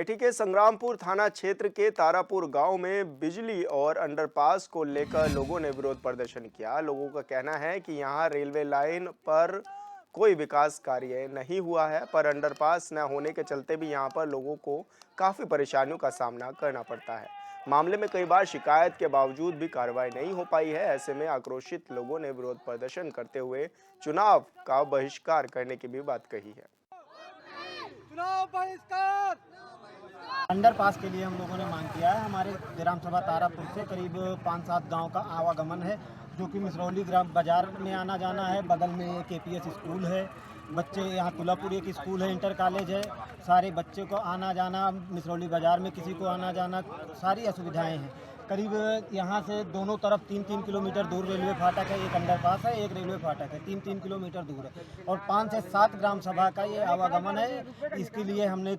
अमेठी के संग्रामपुर थाना क्षेत्र के तारापुर गांव में बिजली और अंडरपास को लेकर लोगों ने विरोध प्रदर्शन किया। लोगों का कहना है कि यहां रेलवे लाइन पर कोई विकास कार्य नहीं हुआ है, पर अंडरपास न होने के चलते भी यहां पर लोगों को काफी परेशानियों का सामना करना पड़ता है। मामले में कई बार शिकायत के बावजूद भी कार्रवाई नहीं हो पाई है। ऐसे में आक्रोशित लोगों ने विरोध प्रदर्शन करते हुए चुनाव का बहिष्कार करने की भी बात कही है। चुनाव बहिष्कार। अंडरपास के लिए हम लोगों ने मांग किया है। हमारे ग्राम सभा तारापुर से करीब 5-7 गांव का आवागमन है, जो कि मिसरौली ग्राम बाजार में आना जाना है। बगल में एक केपीएस स्कूल है, बच्चे यहाँ तुलापुर एक स्कूल है, इंटर कॉलेज है। सारे बच्चे को आना जाना, मिसरौली बाजार में किसी को आना जाना, सारी असुविधाएं हैं। करीब यहाँ से दोनों तरफ 3-3 किलोमीटर दूर रेलवे फाटक है, एक अंडरपास है, एक रेलवे फाटक है, 3-3 किलोमीटर दूर है। और 5 से 7 ग्राम सभा का ये आवागमन है। इसके लिए हमने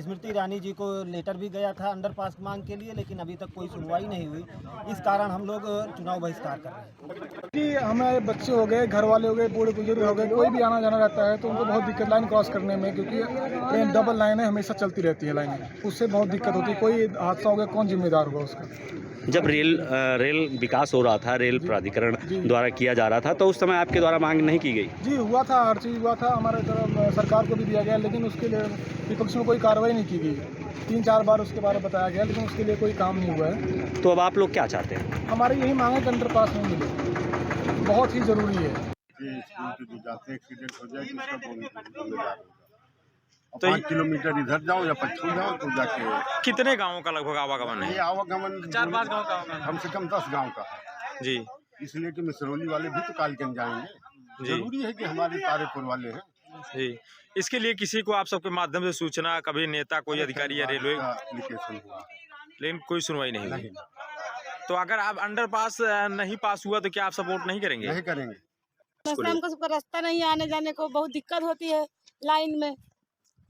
स्मृति ईरानी जी को लेटर भी गया था अंडरपास मांग के लिए, लेकिन अभी तक कोई सुनवाई नहीं हुई। इस कारण हम लोग चुनाव बहिष्कार कर रहे हैं कि हमारे बच्चे हो गए, घर वाले हो गए, बूढ़े बुजुर्ग हो गए, कोई भी आना जाना रहता है तो उनको बहुत दिक्कत लाइन क्रॉस करने में, क्योंकि ट्रेन डबल लाइन है, हमेशा चलती रहती है लाइन, उससे बहुत दिक्कत होती है। कोई हादसा हो गया, कौन जिम्मेदार होगा उसका। जब रेल विकास हो रहा था, रेल प्राधिकरण द्वारा किया जा रहा था, तो उस समय आपके द्वारा मांग नहीं की गई? जी हुआ था, हर चीज़ हुआ था, हमारे तरफ सरकार को भी दिया गया, लेकिन उसके लिए विपक्ष में कोई कार्रवाई नहीं की गई। 3-4 बार उसके बारे में बताया गया, लेकिन उसके लिए कोई काम नहीं हुआ है। तो अब आप लोग क्या चाहते हैं? हमारी यही मांग है कि अंडरपास नहीं मिले, बहुत ही ज़रूरी है। एक्सीडेंट हो जाए तो 5 किलोमीटर इधर जाओ या पश्चिम जाओ तो जाके। कितने गांवों का लगभग आवागमन है? ये आवागमन 4-5 गांव का कम से कम 10 गांव का है जी। इसलिए कि मिसरौली वाले भी तो कालकन जाएंगे। जरूरी है कि हमारे तारेपुर वाले हैं जी। इसके लिए किसी को आप सबके माध्यम से सूचना, कभी नेता, कोई अधिकारी या रेलवे एप्लीकेशन हुआ, लेकिन कोई सुनवाई नहीं हुई। तो अगर आप अंडरपास नहीं पास हुआ तो क्या आप सपोर्ट नहीं करेंगे? नहीं करेंगे। हमको रास्ता नहीं, आने जाने को बहुत दिक्कत होती है लाइन में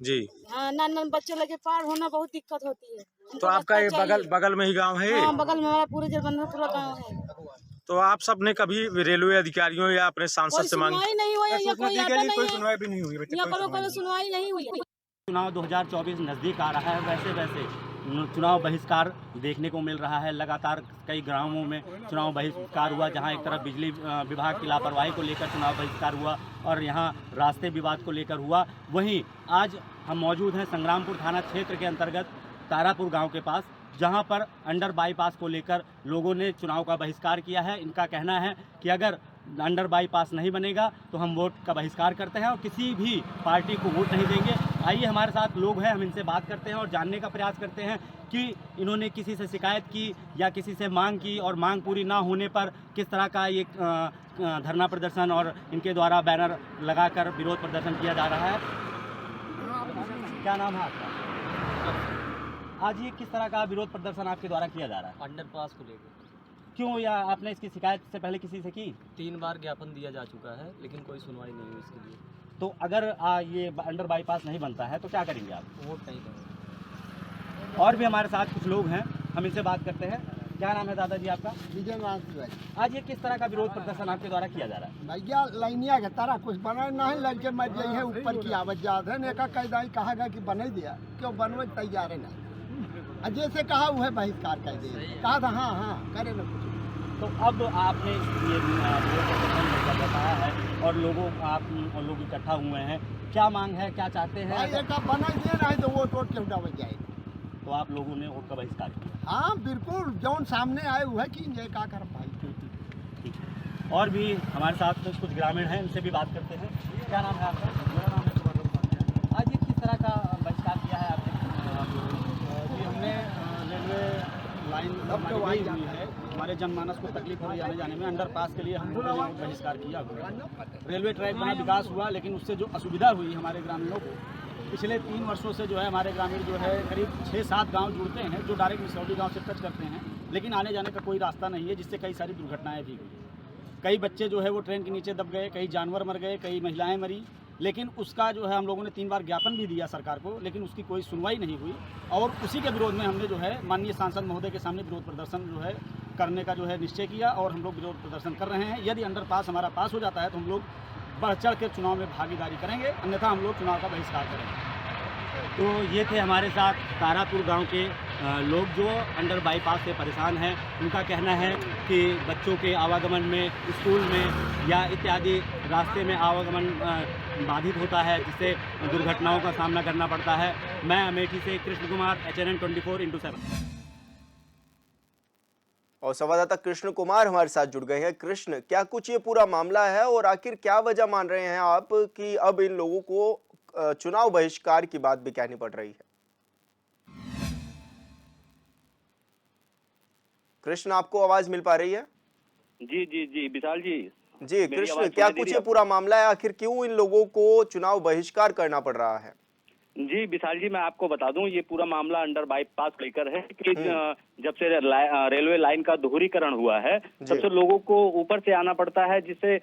जी। हाँ, नान बच्चे लगे पार होना बहुत दिक्कत होती है। तो आपका ये बगल में ही गांव है? हाँ, बगल में हमारा पूरे जगन्नाथपुरा गांव है। तो आप सब ने कभी रेलवे अधिकारियों या अपने सांसद से मांग? सुनवाई नहीं हुई, कोई सुनवाई भी नहीं हुई। सुनवाई नहीं हुई। चुनाव 2024 नज़दीक आ रहा है, वैसे वैसे चुनाव बहिष्कार देखने को मिल रहा है। लगातार कई ग्रामों में चुनाव बहिष्कार हुआ, जहां एक तरफ बिजली विभाग की लापरवाही को लेकर चुनाव बहिष्कार हुआ और यहां रास्ते विवाद को लेकर हुआ। वहीं आज हम मौजूद हैं संग्रामपुर थाना क्षेत्र के अंतर्गत तारापुर गांव के पास, जहां पर अंडर बाईपास को लेकर लोगों ने चुनाव का बहिष्कार किया है। इनका कहना है कि अगर अंडर बाईपास नहीं बनेगा तो हम वोट का बहिष्कार करते हैं और किसी भी पार्टी को वोट नहीं देंगे। आइए हमारे साथ लोग हैं, हम इनसे बात करते हैं और जानने का प्रयास करते हैं कि इन्होंने किसी से शिकायत की या किसी से मांग की, और मांग पूरी ना होने पर किस तरह का ये धरना प्रदर्शन और इनके द्वारा बैनर लगाकर विरोध प्रदर्शन किया जा रहा है। क्या नाम है आपका? आज ये किस तरह का विरोध प्रदर्शन आपके द्वारा किया जा रहा है? अंडरपास को लेकर। क्यों, या आपने इसकी शिकायत से पहले किसी से की? 3 बार ज्ञापन दिया जा चुका है, लेकिन कोई सुनवाई नहीं हुई इसके लिए। तो अगर ये अंडर बाईपास नहीं बनता है तो क्या करेंगे आप? वोट नहीं करेंगे। और भी हमारे साथ कुछ लोग हैं, हम इनसे बात करते हैं। क्या नाम है दादाजी आपका? विजय। आज ये किस तरह का विरोध प्रदर्शन आपके द्वारा किया जा रहा है? भैया लाइनिया के तारा कुछ बना नहीं, लड़के मर गई है ऊपर की आवाज याद है ने का कैदाई कहा गया कि बना दिया, क्यों बनवे तैयार है नहीं। जैसे कहा वो है बहिष्कार कर दिया, कहा था हाँ करे ना कुछ। तो अब आपने ये विरोध प्रदर्शन बताया है और आप लोग इकट्ठा हुए हैं, क्या मांग है, क्या चाहते हैं? बना दिया नहीं तो वोट के उठावे जाएगा। तो आप लोगों ने वोट का बहिष्कार किया? हाँ बिल्कुल, जौन सामने आए हुए कि क्या कर भाई। ठीक है। और भी हमारे साथ कुछ ग्रामीण हैं, इनसे भी बात करते हैं। क्या नाम है आपका? मेरा नाम है। आज ये किस तरह का बहिष्कार किया है आपने? जी, हमने रेलवे लाइन हुई है, हमारे जनमानस को तकलीफ हो रही है आने जाने में। अंडरपास के लिए हम लोगों ने बहिष्कार किया। रेलवे ट्रैक बना, विकास हुआ, लेकिन उससे जो असुविधा हुई हमारे ग्रामीणों को, पिछले 3 वर्षों से जो है हमारे ग्रामीण जो है करीब 6-7 गांव जुड़ते हैं, जो डायरेक्ट मिसरौली गांव से टच करते हैं, लेकिन आने जाने का कोई रास्ता नहीं है, जिससे कई सारी दुर्घटनाएं भी हुई। कई बच्चे जो है वो ट्रेन के नीचे दब गए, कई जानवर मर गए, कई महिलाएं मरी। लेकिन उसका जो है हम लोगों ने 3 बार ज्ञापन भी दिया सरकार को, लेकिन उसकी कोई सुनवाई नहीं हुई। और उसी के विरोध में हमने जो है माननीय सांसद महोदय के सामने विरोध प्रदर्शन जो है करने का जो है निश्चय किया, और हम लोग विरोध प्रदर्शन कर रहे हैं। यदि अंडरपास हमारा पास हो जाता है तो हम लोग बढ़ चढ़ के चुनाव में भागीदारी करेंगे, अन्यथा हम लोग चुनाव का बहिष्कार करेंगे। तो ये थे हमारे साथ तारापुर गांव के लोग जो अंडर बाईपास से परेशान हैं। उनका कहना है कि बच्चों के आवागमन में, स्कूल में या इत्यादि रास्ते में आवागमन बाधित होता है, जिससे दुर्घटनाओं का सामना करना पड़ता है। मैं अमेठी से कृष्ण कुमार, HNN 24/7। और संवाददाता कृष्ण कुमार हमारे साथ जुड़ गए हैं। कृष्ण, क्या कुछ ये पूरा मामला है और आखिर क्या वजह मान रहे हैं आप कि अब इन लोगों को चुनाव बहिष्कार की बात भी कहनी पड़ रही है? कृष्ण, आपको आवाज मिल पा रही है? जी जी जी विशाल जी। जी कृष्ण, क्या कुछ ये पूरा मामला है? आखिर क्यों इन लोगों को चुनाव बहिष्कार करना पड़ रहा है? जी विशाल जी, मैं आपको बता दूं, ये पूरा मामला अंडर बाईपास लेकर है कि जब से रेलवे लाइन का दोहरीकरण हुआ है तब से लोगों को ऊपर से आना पड़ता है, जिससे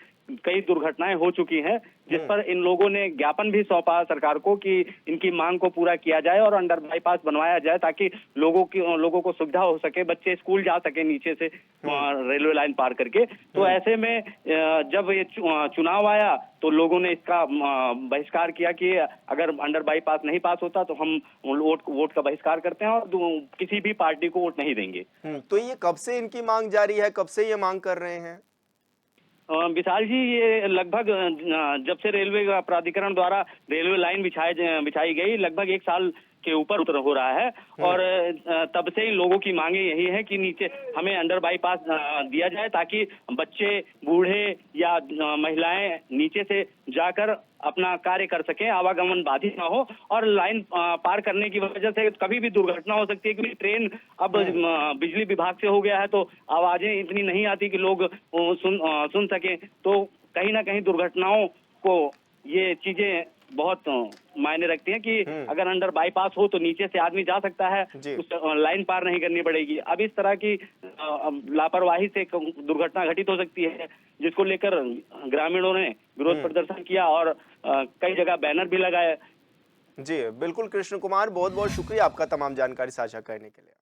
कई दुर्घटनाएं हो चुकी हैं, जिस पर इन लोगों ने ज्ञापन भी सौंपा सरकार को कि इनकी मांग को पूरा किया जाए और अंडर बाईपास बनवाया जाए ताकि लोगों को सुविधा हो सके, बच्चे स्कूल जा सके नीचे से रेलवे लाइन पार करके। तो ऐसे में जब ये चुनाव आया तो लोगों ने इसका बहिष्कार किया कि अगर अंडर बाईपास नहीं पास होता तो हम वोट का बहिष्कार करते हैं और किसी भी पार्टी को वोट नहीं देंगे। तो ये कब से इनकी मांग जारी है? कब से ये मांग कर रहे हैं? विशाल जी, ये लगभग जब से रेलवे प्राधिकरण द्वारा रेलवे लाइन बिछाई गई लगभग 1 साल के ऊपर हो रहा है और तब से इन लोगों की मांगे यही है कि नीचे हमें अंडर बाईपास दिया जाए ताकि बच्चे, बूढ़े या महिलाएं नीचे से जाकर अपना कार्य कर सकें, आवागमन बाधित ना हो और लाइन पार करने की वजह से कभी भी दुर्घटना हो सकती है, क्योंकि ट्रेन अब बिजली विभाग से हो गया है तो आवाजें इतनी नहीं आती कि लोग सुन सकें। तो कहीं ना कहीं दुर्घटनाओं को ये चीजें बहुत मायने रखती हैं कि अगर अंडर बाईपास हो तो नीचे से आदमी जा सकता है, उस लाइन पार नहीं करनी पड़ेगी। अब इस तरह की लापरवाही से दुर्घटना घटित हो सकती है, जिसको लेकर ग्रामीणों ने विरोध प्रदर्शन किया और कई जगह बैनर भी लगाए। जी बिल्कुल कृष्ण कुमार, बहुत बहुत शुक्रिया आपका तमाम जानकारी साझा करने के लिए।